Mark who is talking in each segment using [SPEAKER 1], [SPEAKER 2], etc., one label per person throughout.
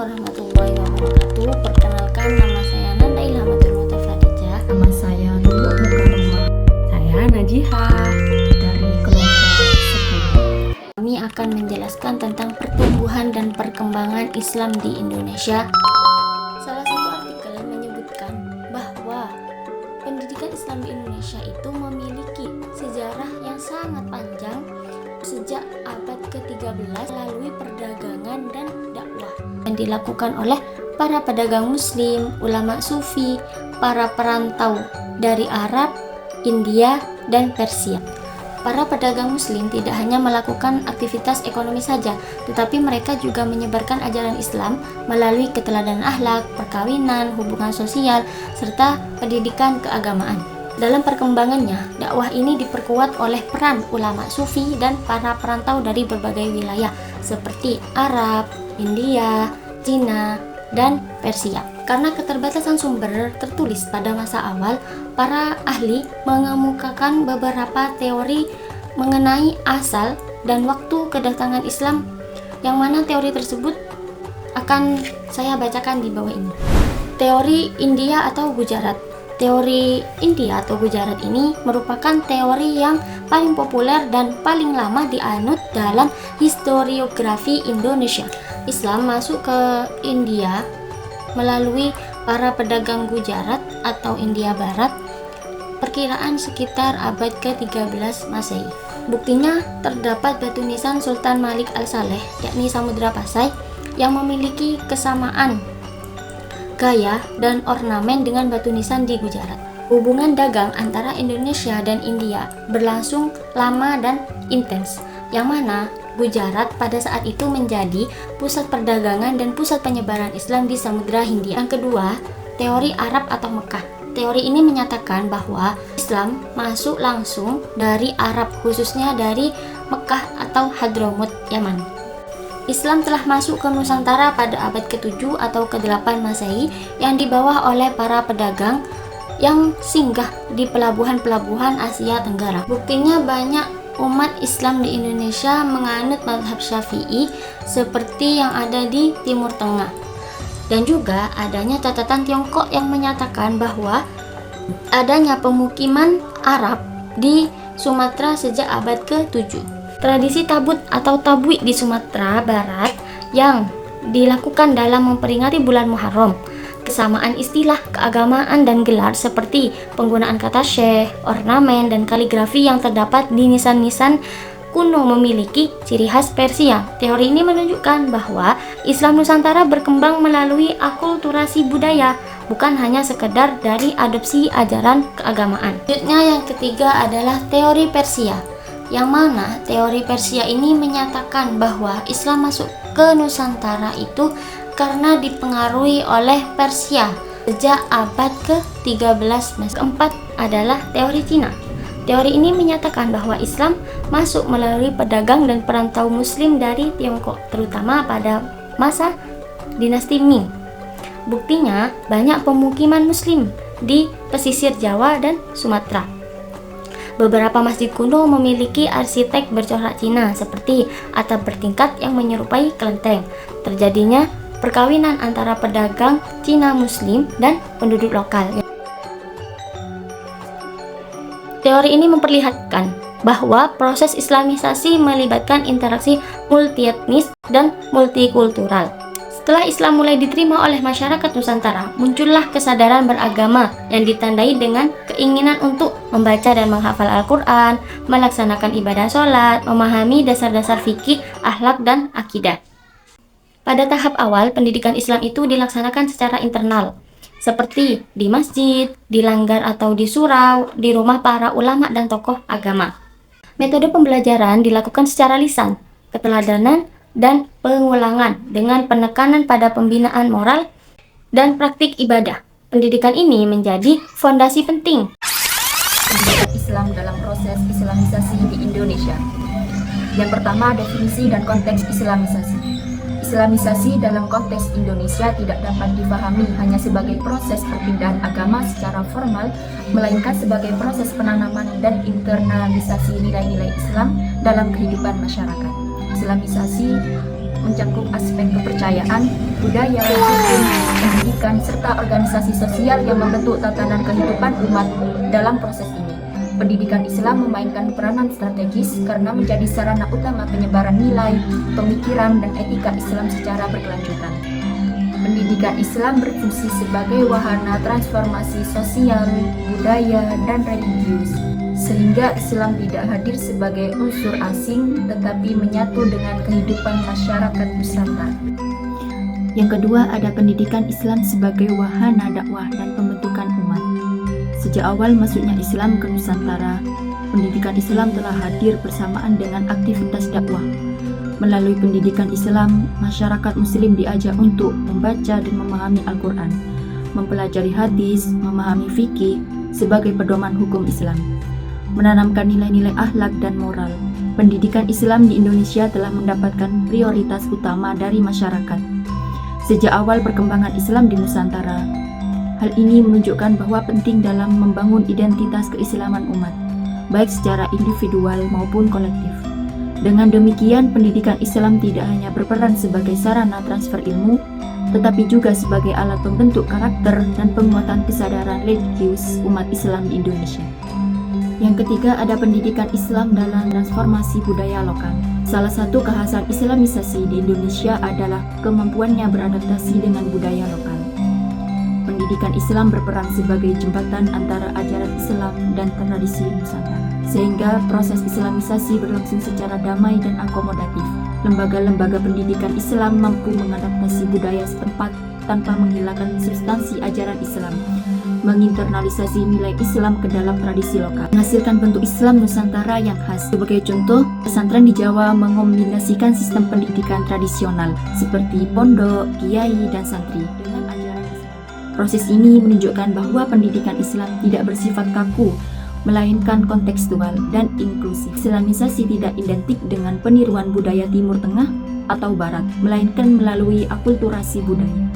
[SPEAKER 1] warahmatullahi wabarakatuh. Perkenalkan, nama saya Nanda Ilhamatul Mutafadijah.
[SPEAKER 2] Nama saya Lulu Mukarramah. Saya Najiha dari kelompok 10.
[SPEAKER 1] Kami akan menjelaskan tentang pertumbuhan dan perkembangan Islam di Indonesia. Salah satu artikel menyebutkan bahwa pendidikan Islam di Indonesia itu memiliki sejarah yang sangat panjang sejak abad ke-13 melalui perdagangan dan dakwah yang dilakukan oleh para pedagang muslim, ulama sufi, para perantau dari Arab, India, dan Persia. Para pedagang muslim tidak hanya melakukan aktivitas ekonomi saja, tetapi mereka juga menyebarkan ajaran Islam melalui keteladanan akhlak, perkawinan, hubungan sosial, serta pendidikan keagamaan. Dalam perkembangannya, dakwah ini diperkuat oleh peran ulama sufi dan para perantau dari berbagai wilayah seperti Arab, India, Cina, dan Persia. Karena keterbatasan sumber tertulis pada masa awal, para ahli mengemukakan beberapa teori mengenai asal dan waktu kedatangan Islam, yang mana teori tersebut akan saya bacakan di bawah ini. Teori India atau Gujarat. Teori India atau Gujarat ini merupakan teori yang paling populer dan paling lama dianut dalam historiografi Indonesia. Islam masuk ke India melalui para pedagang Gujarat atau India Barat, perkiraan sekitar abad ke-13 Masehi. Buktinya terdapat batu nisan Sultan Malik Al-Saleh, yakni Samudra Pasai, yang memiliki kesamaan gaya dan ornamen dengan batu nisan di Gujarat. Hubungan dagang antara Indonesia dan India berlangsung lama dan intens, yang mana Gujarat pada saat itu menjadi pusat perdagangan dan pusat penyebaran Islam di Samudra Hindia. Yang kedua, teori Arab atau Mekah. Teori ini menyatakan bahwa Islam masuk langsung dari Arab, khususnya dari Mekah atau Hadramut, Yaman. Islam telah masuk ke Nusantara pada abad ke-7 atau ke-8 Masehi yang dibawa oleh para pedagang yang singgah di pelabuhan-pelabuhan Asia Tenggara. Buktinya banyak umat Islam di Indonesia menganut mazhab Syafi'i seperti yang ada di Timur Tengah. Dan juga adanya catatan Tiongkok yang menyatakan bahwa adanya pemukiman Arab di Sumatera sejak abad ke-7. Tradisi tabut atau tabwik di Sumatera Barat yang dilakukan dalam memperingati bulan Muharram. Kesamaan istilah, keagamaan, dan gelar seperti penggunaan kata syekh, ornamen, dan kaligrafi yang terdapat di nisan-nisan kuno memiliki ciri khas Persia. Teori ini menunjukkan bahwa Islam Nusantara berkembang melalui akulturasi budaya, bukan hanya sekedar dari adopsi ajaran keagamaan. Selanjutnya yang ketiga adalah teori Persia, yang mana teori Persia ini menyatakan bahwa Islam masuk ke Nusantara itu karena dipengaruhi oleh Persia sejak abad ke-13. Keempat adalah teori Cina. Teori ini menyatakan bahwa Islam masuk melalui pedagang dan perantau muslim dari Tiongkok, terutama pada masa dinasti Ming. Buktinya banyak pemukiman muslim di pesisir Jawa dan Sumatera. Beberapa masjid kuno memiliki arsitek bercorak Cina seperti atap bertingkat yang menyerupai kelenteng. Terjadinya perkawinan antara pedagang Cina Muslim dan penduduk lokal. Teori ini memperlihatkan bahwa proses Islamisasi melibatkan interaksi multietnis dan multikultural. Setelah Islam mulai diterima oleh masyarakat Nusantara, muncullah kesadaran beragama yang ditandai dengan keinginan untuk membaca dan menghafal Al-Quran, melaksanakan ibadah sholat, memahami dasar-dasar fikih, akhlak, dan akidah. Pada tahap awal, pendidikan Islam itu dilaksanakan secara internal, seperti di masjid, di langgar atau di surau, di rumah para ulama dan tokoh agama. Metode pembelajaran dilakukan secara lisan, keteladanan, dan pengulangan dengan penekanan pada pembinaan moral dan praktik ibadah. Pendidikan ini menjadi fondasi penting
[SPEAKER 2] Pendidikan Islam dalam proses Islamisasi di Indonesia. Yang pertama, definisi dan konteks Islamisasi. Islamisasi dalam konteks Indonesia tidak dapat dipahami hanya sebagai proses perpindahan agama secara formal, melainkan sebagai proses penanaman dan internalisasi nilai-nilai Islam dalam kehidupan masyarakat. Islamisasi mencakup aspek kepercayaan, budaya, hukum, pendidikan, serta organisasi sosial yang membentuk tatanan kehidupan umat dalam proses ini. Pendidikan Islam memainkan peranan strategis karena menjadi sarana utama penyebaran nilai, pemikiran, dan etika Islam secara berkelanjutan. Pendidikan Islam berfungsi sebagai wahana transformasi sosial, budaya, dan religius, sehingga Islam tidak hadir sebagai unsur asing tetapi menyatu dengan kehidupan masyarakat Nusantara.
[SPEAKER 3] Yang kedua, ada pendidikan Islam sebagai wahana dakwah dan pembentukan umat. Sejak awal masuknya Islam ke Nusantara, pendidikan Islam telah hadir bersamaan dengan aktivitas dakwah. Melalui pendidikan Islam, masyarakat Muslim diajak untuk membaca dan memahami Al-Quran, mempelajari hadis, memahami fikih sebagai pedoman hukum Islam, menanamkan nilai-nilai akhlak dan moral. Pendidikan Islam di Indonesia telah mendapatkan prioritas utama dari masyarakat. Sejak awal perkembangan Islam di Nusantara, hal ini menunjukkan bahwa penting dalam membangun identitas keislaman umat, baik secara individual maupun kolektif. Dengan demikian, pendidikan Islam tidak hanya berperan sebagai sarana transfer ilmu, tetapi juga sebagai alat pembentuk karakter dan penguatan kesadaran religius umat Islam di Indonesia. Yang ketiga, ada pendidikan Islam dalam transformasi budaya lokal. Salah satu kekhasan Islamisasi di Indonesia adalah kemampuannya beradaptasi dengan budaya lokal. Pendidikan Islam berperan sebagai jembatan antara ajaran Islam dan tradisi Nusantara, sehingga proses Islamisasi berlangsung secara damai dan akomodatif. Lembaga-lembaga pendidikan Islam mampu mengadaptasi budaya setempat tanpa menghilangkan substansi ajaran Islam, menginternalisasi nilai Islam ke dalam tradisi lokal, menghasilkan bentuk Islam Nusantara yang khas. Sebagai contoh, pesantren di Jawa mengombinasikan sistem pendidikan tradisional seperti pondok, kiai, dan santri dengan ajaran Islam. Proses ini menunjukkan bahwa pendidikan Islam tidak bersifat kaku, melainkan kontekstual dan inklusif. Islamisasi tidak identik dengan peniruan budaya Timur Tengah atau Barat, melainkan melalui akulturasi budaya.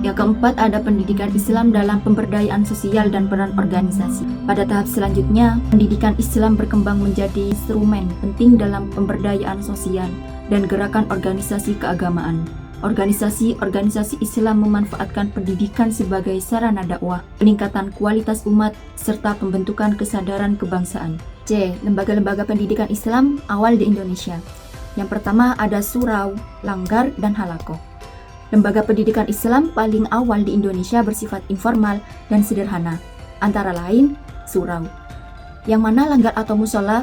[SPEAKER 3] Yang keempat, ada pendidikan Islam dalam pemberdayaan sosial dan peran organisasi. Pada tahap selanjutnya, pendidikan Islam berkembang menjadi instrumen penting dalam pemberdayaan sosial dan gerakan organisasi keagamaan. Organisasi-organisasi Islam memanfaatkan pendidikan sebagai sarana dakwah, peningkatan kualitas umat, serta pembentukan kesadaran kebangsaan. C. Lembaga-lembaga pendidikan Islam awal di Indonesia. Yang pertama ada surau, langgar, dan halaqah. Lembaga pendidikan Islam paling awal di Indonesia bersifat informal dan sederhana, antara lain surau, yang mana langgar atau musola,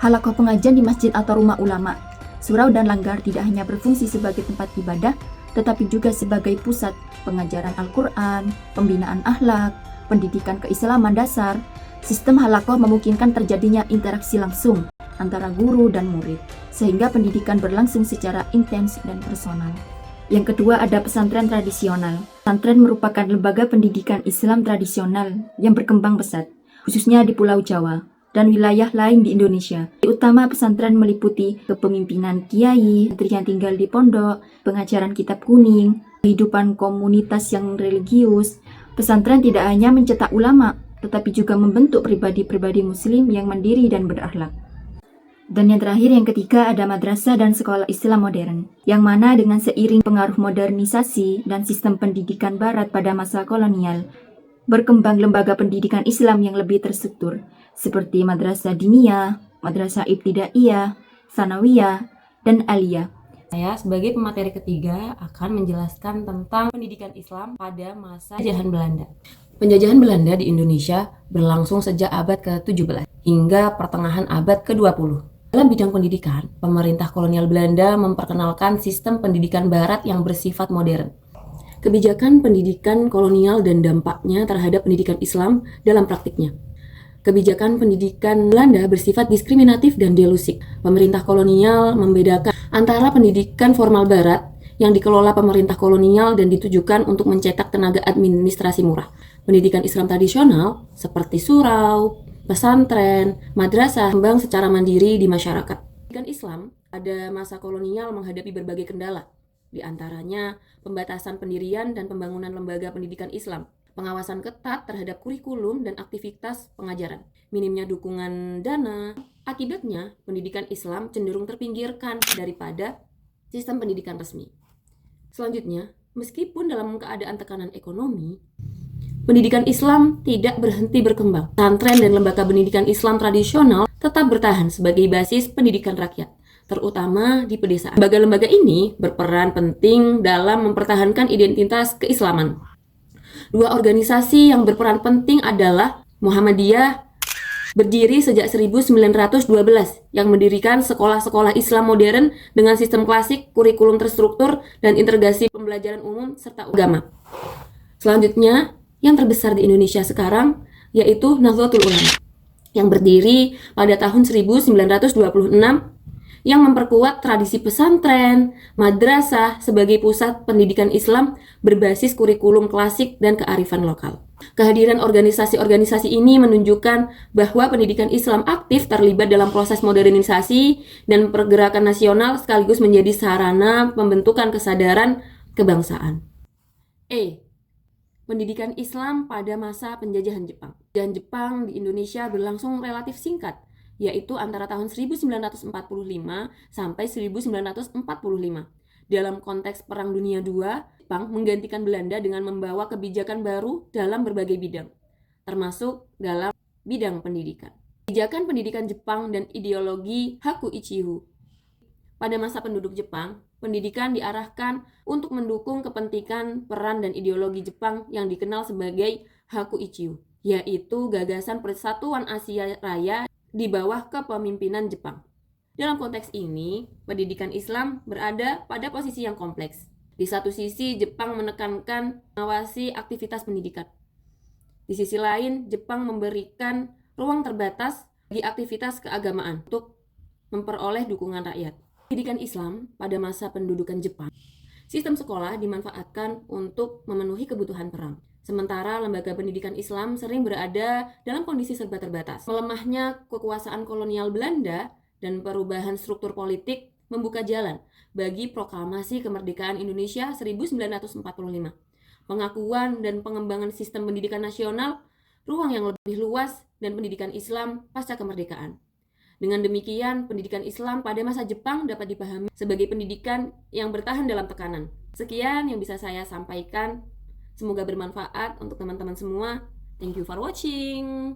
[SPEAKER 3] halaqah pengajian di masjid atau rumah ulama. Surau dan langgar tidak hanya berfungsi sebagai tempat ibadah, tetapi juga sebagai pusat pengajaran Al-Quran, pembinaan akhlak, pendidikan keislaman dasar. Sistem halaqah memungkinkan terjadinya interaksi langsung antara guru dan murid, sehingga pendidikan berlangsung secara intens dan personal. Yang kedua ada pesantren tradisional. Pesantren merupakan lembaga pendidikan Islam tradisional yang berkembang pesat, khususnya di Pulau Jawa dan wilayah lain di Indonesia. Utama pesantren meliputi kepemimpinan kiai, santri yang tinggal di pondok, pengajaran kitab kuning, kehidupan komunitas yang religius. Pesantren tidak hanya mencetak ulama, tetapi juga membentuk pribadi-pribadi muslim yang mandiri dan berakhlak. Dan yang terakhir, yang ketiga, ada madrasah dan sekolah Islam modern, yang mana dengan seiring pengaruh modernisasi dan sistem pendidikan barat pada masa kolonial, berkembang lembaga pendidikan Islam yang lebih terstruktur, seperti madrasah diniyah, madrasah ibtidaiyah, sanawiyah, dan aliyah.
[SPEAKER 4] Saya sebagai pemateri ketiga akan menjelaskan tentang pendidikan Islam pada masa penjajahan Belanda. Penjajahan Belanda di Indonesia berlangsung sejak abad ke-17 hingga pertengahan abad ke-20. Dalam bidang pendidikan, pemerintah kolonial Belanda memperkenalkan sistem pendidikan barat yang bersifat modern. Kebijakan pendidikan kolonial dan dampaknya terhadap pendidikan Islam dalam praktiknya. Kebijakan pendidikan Belanda bersifat diskriminatif dan delusif. Pemerintah kolonial membedakan antara pendidikan formal barat yang dikelola pemerintah kolonial dan ditujukan untuk mencetak tenaga administrasi murah. Pendidikan Islam tradisional seperti surau, pesantren, madrasah kembang secara mandiri di masyarakat. Pendidikan Islam pada masa kolonial menghadapi berbagai kendala, di antaranya pembatasan pendirian dan pembangunan lembaga pendidikan Islam, pengawasan ketat terhadap kurikulum dan aktivitas pengajaran, minimnya dukungan dana. Akibatnya, pendidikan Islam cenderung terpinggirkan daripada sistem pendidikan resmi. Selanjutnya, meskipun dalam keadaan tekanan ekonomi, pendidikan Islam tidak berhenti berkembang. Pesantren dan lembaga pendidikan Islam tradisional tetap bertahan sebagai basis pendidikan rakyat, terutama di pedesaan. Lembaga-lembaga ini berperan penting dalam mempertahankan identitas keislaman. Dua organisasi yang berperan penting adalah Muhammadiyah, berdiri sejak 1912, yang mendirikan sekolah-sekolah Islam modern dengan sistem klasik, kurikulum terstruktur, dan integrasi pembelajaran umum serta agama. Selanjutnya, yang terbesar di Indonesia sekarang yaitu Nahdlatul Ulama, yang berdiri pada tahun 1926, yang memperkuat tradisi pesantren, madrasah sebagai pusat pendidikan Islam berbasis kurikulum klasik dan kearifan lokal. Kehadiran organisasi-organisasi ini menunjukkan bahwa pendidikan Islam aktif terlibat dalam proses modernisasi dan pergerakan nasional sekaligus menjadi sarana pembentukan kesadaran kebangsaan. Pendidikan Islam pada masa penjajahan Jepang. Penjajahan Jepang di Indonesia berlangsung relatif singkat, yaitu antara tahun 1945 sampai 1945. Dalam konteks Perang Dunia II, Jepang menggantikan Belanda dengan membawa kebijakan baru dalam berbagai bidang, termasuk dalam bidang pendidikan. Kebijakan pendidikan Jepang dan ideologi Haku Ichihu. Pada masa penduduk Jepang, pendidikan diarahkan untuk mendukung kepentingan peran dan ideologi Jepang yang dikenal sebagai Haku Ichihu, yaitu gagasan Persatuan Asia Raya di bawah kepemimpinan Jepang. Dalam konteks ini, pendidikan Islam berada pada posisi yang kompleks. Di satu sisi, Jepang menekankan mengawasi aktivitas pendidikan. Di sisi lain, Jepang memberikan ruang terbatas bagi aktivitas keagamaan untuk memperoleh dukungan rakyat. Pendidikan Islam pada masa pendudukan Jepang, sistem sekolah dimanfaatkan untuk memenuhi kebutuhan perang. Sementara lembaga pendidikan Islam sering berada dalam kondisi serba terbatas. Melemahnya kekuasaan kolonial Belanda dan perubahan struktur politik membuka jalan bagi proklamasi kemerdekaan Indonesia 1945. Pengakuan dan pengembangan sistem pendidikan nasional, ruang yang lebih luas, dan pendidikan Islam pasca kemerdekaan. Dengan demikian, pendidikan Islam pada masa Jepang dapat dipahami sebagai pendidikan yang bertahan dalam tekanan. Sekian yang bisa saya sampaikan. Semoga bermanfaat untuk teman-teman semua. Thank you for watching.